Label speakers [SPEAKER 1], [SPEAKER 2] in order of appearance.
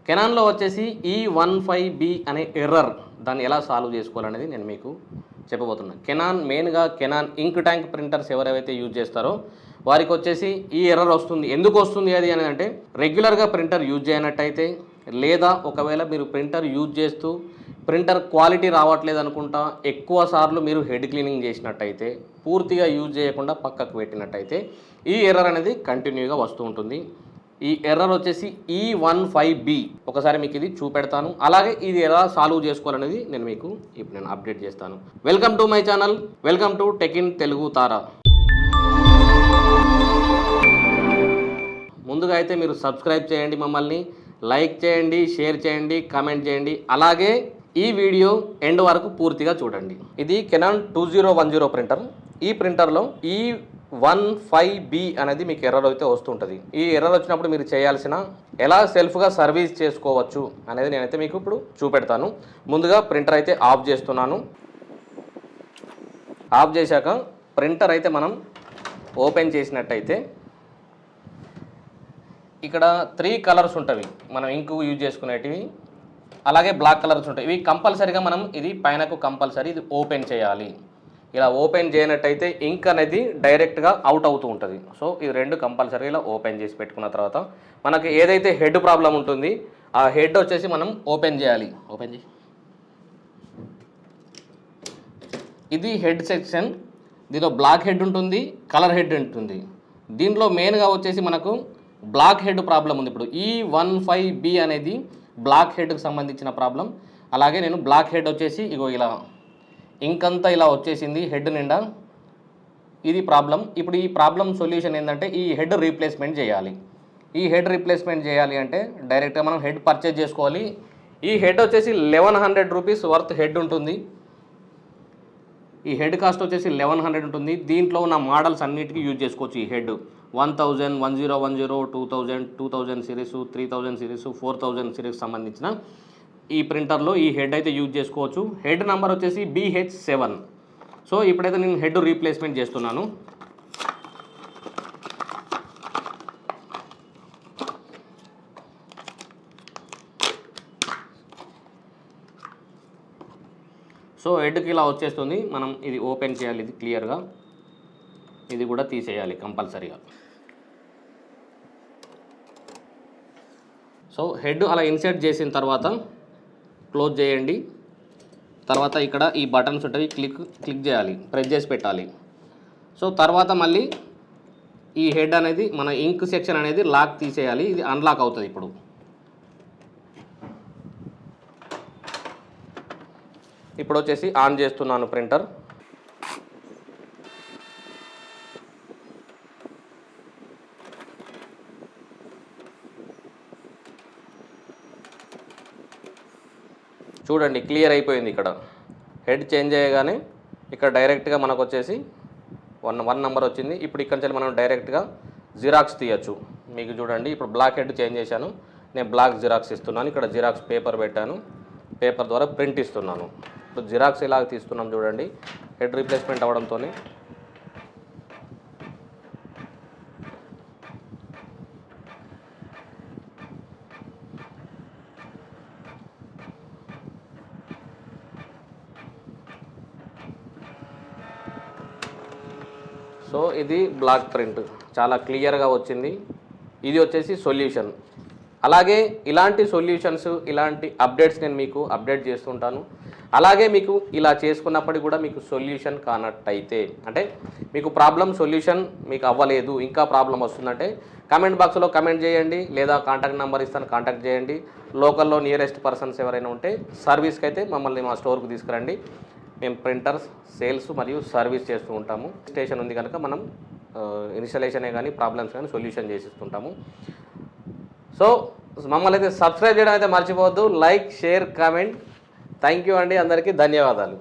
[SPEAKER 1] కెనాన్లో వచ్చేసి E15B అనే error దాన్ని ఎలా సాల్వ్ చేసుకోవాలనేది నేను మీకు చెప్పబోతున్నాను. కెనాన్ ఇంక్ ట్యాంక్ ప్రింటర్స్ ఎవరైతే యూజ్ చేస్తారో వారికి వచ్చేసి ఈ ఎర్రర్ వస్తుంది. ఎందుకు వస్తుంది అది అనేది అంటే రెగ్యులర్గా ప్రింటర్ యూజ్ చేయనట్టయితే, లేదా ఒకవేళ మీరు ప్రింటర్ యూజ్ చేస్తూ ప్రింటర్ క్వాలిటీ రావట్లేదు అనుకుంటా ఎక్కువ సార్లు మీరు హెడ్ క్లీనింగ్ చేసినట్టయితే, పూర్తిగా యూజ్ చేయకుండా పక్కకు పెట్టినట్టయితే ఈ ఎర్రర్ అనేది కంటిన్యూగా వస్తూ ఉంటుంది. ఈ ఎర్రర్ వచ్చేసి E15B. ఒకసారి మీకు ఇది చూపెడతాను, అలాగే ఇది ఎలా సాల్వ్ చేసుకోవాలనేది నేను అప్డేట్ చేస్తాను. Welcome to my channel, welcome to tech in Telugu తారా. ముందుగా అయితే మీరు సబ్స్క్రైబ్ చేయండి, మమ్మల్ని లైక్ చేయండి, షేర్ చేయండి, కామెంట్ చేయండి, అలాగే ఈ వీడియో ఎండ్ వరకు పూర్తిగా చూడండి. ఇది కెనాన్ 2010 ప్రింటర్. ఈ ప్రింటర్లో E15B అనేది మీకు ఎర్రర్ అయితే వస్తుంటుంది. ఈ ఎర్రర్ వచ్చినప్పుడు మీరు చేయాల్సిన ఎలా సెల్ఫ్గా సర్వీస్ చేసుకోవచ్చు అనేది నేనైతే మీకు ఇప్పుడు చూపెడతాను. ముందుగా ప్రింటర్ అయితే ఆఫ్ చేస్తున్నాను. ఆఫ్ చేశాక ప్రింటర్ అయితే మనం ఓపెన్ చేసినట్టయితే ఇక్కడ 3 కలర్స్ ఉంటుంది. మనం ఇంకు యూజ్ చేసుకునేటివి, అలాగే బ్లాక్ కలర్స్ ఉంటాయి. ఇవి కంపల్సరీగా మనం ఇది పైనకు కంపల్సరీ ఇది ఓపెన్ చేయాలి. ఇలా ఓపెన్ చేయనట్టయితే ఇంక్ అనేది డైరెక్ట్గా అవుట్ అవుతూ ఉంటుంది. సో ఇది రెండు కంపల్సరీ ఇలా ఓపెన్ చేసి పెట్టుకున్న తర్వాత మనకి ఏదైతే హెడ్ ప్రాబ్లం ఉంటుంది ఆ హెడ్ వచ్చేసి మనం ఓపెన్ చేయాలి. ఓపెన్ చేసి ఇది హెడ్ సెక్షన్. దీనిలో బ్లాక్ హెడ్ ఉంటుంది, కలర్ హెడ్ ఉంటుంది. దీంట్లో మెయిన్గా వచ్చేసి మనకు బ్లాక్ హెడ్ ప్రాబ్లం ఉంది. ఇప్పుడు E15B అనేది బ్లాక్ హెడ్కి సంబంధించిన ప్రాబ్లం. అలాగే నేను బ్లాక్ హెడ్ వచ్చేసి ఇగో ఇలా ఇంకంతా ఇలా వచ్చేసింది హెడ్ నిండా. ఇది ప్రాబ్లం. ఇప్పుడు ఈ ప్రాబ్లం సొల్యూషన్ ఏంటంటే ఈ హెడ్ రీప్లేస్మెంట్ చేయాలి. ఈ హెడ్ రీప్లేస్మెంట్ చేయాలి అంటే డైరెక్ట్గా మనం హెడ్ పర్చేజ్ చేసుకోవాలి. ఈ హెడ్ వచ్చేసి 1100 రూపీస్ వర్త్ హెడ్ ఉంటుంది. ఈ హెడ్ కాస్ట్ వచ్చేసి 1100 ఉంటుంది. దీంట్లో ఉన్న మోడల్స్ అన్నిటికీ యూజ్ చేసుకోవచ్చు. ఈ హెడ్ 1000, 1010, 2000, 2000 సిరీస్, 3000 సిరీస్, 4000 సిరీస్ సంబంధించిన ఈ ప్రింటర్లో ఈ హెడ్ అయితే యూజ్ చేసుకోవచ్చు. హెడ్ నెంబర్ వచ్చేసి BH7. సో ఇప్పుడైతే నేను హెడ్ రీప్లేస్మెంట్ చేస్తున్నాను. సో హెడ్కి ఇలా వచ్చేస్తుంది. మనం ఇది ఓపెన్ చేయాలి, ఇది క్లియర్గా. ఇది కూడా తీసేయాలి కంపల్సరీగా. సో హెడ్ అలా ఇన్సర్ట్ చేసిన తర్వాత క్లోజ్ చేయండి. తర్వాత ఇక్కడ ఈ బటన్స్ ఉంటాయి, క్లిక్ చేయాలి, ప్రెస్ చేసి పెట్టాలి. సో తర్వాత మళ్ళీ ఈ హెడ్ అనేది మన ఇంక్ సెక్షన్ అనేది లాక్ తీసేయాలి. ఇది అన్లాక్ అవుతుంది. ఇప్పుడు వచ్చేసి ఆన్ చేస్తున్నాను ప్రింటర్. చూడండి క్లియర్ అయిపోయింది. ఇక్కడ హెడ్ చేంజ్ చేయగానే ఇక్కడ డైరెక్ట్గా మనకు వచ్చేసి 1 నెంబర్ వచ్చింది. ఇప్పుడు ఇక్కడ నుంచి మనం డైరెక్ట్గా జిరాక్స్ తీయచ్చు. మీకు చూడండి ఇప్పుడు బ్లాక్ హెడ్ చేంజ్ చేశాను, నేను బ్లాక్ జిరాక్స్ ఇస్తున్నాను. ఇక్కడ జిరాక్స్ పేపర్ పెట్టాను, పేపర్ ద్వారా ప్రింట్ ఇస్తున్నాను. ఇప్పుడు జిరాక్స్ ఇలా తీస్తున్నాం చూడండి హెడ్ రీప్లేస్మెంట్ అవ్వడంతో. సో ఇది బ్లాక్ ప్రింట్ చాలా క్లియర్గా వచ్చింది. ఇది వచ్చేసి సొల్యూషన్. అలాగే ఇలాంటి సొల్యూషన్స్, ఇలాంటి అప్డేట్స్ నేను మీకు అప్డేట్ చేస్తుంటాను. అలాగే మీకు ఇలా చేసుకున్నప్పటికీ కూడా మీకు సొల్యూషన్ కానట్టయితే, అంటే మీకు ప్రాబ్లం సొల్యూషన్ మీకు అవ్వలేదు, ఇంకా ప్రాబ్లం వస్తుందంటే కామెంట్ బాక్స్లో కామెంట్ చేయండి, లేదా కాంటాక్ట్ నెంబర్ ఇస్తాను, కాంటాక్ట్ చేయండి. లోకల్లో నియరెస్ట్ పర్సన్స్ ఎవరైనా ఉంటే సర్వీస్కి అయితే మమ్మల్ని మా స్టోర్కి తీసుకురండి. మేము ప్రింటర్స్ సేల్స్ మరియు సర్వీస్ చేస్తూ ఉంటాము. స్టేషన్ ఉంది కనుక మనం ఇన్స్టాలేషనే కానీ ప్రాబ్లమ్స్ కానీ సొల్యూషన్ చేసిస్తుంటాము. సో మమ్మల్ని అయితే సబ్స్క్రైబ్ చేయడం అయితే మర్చిపోవద్దు. Like, share, comment. Thank you అండి, అందరికీ ధన్యవాదాలు.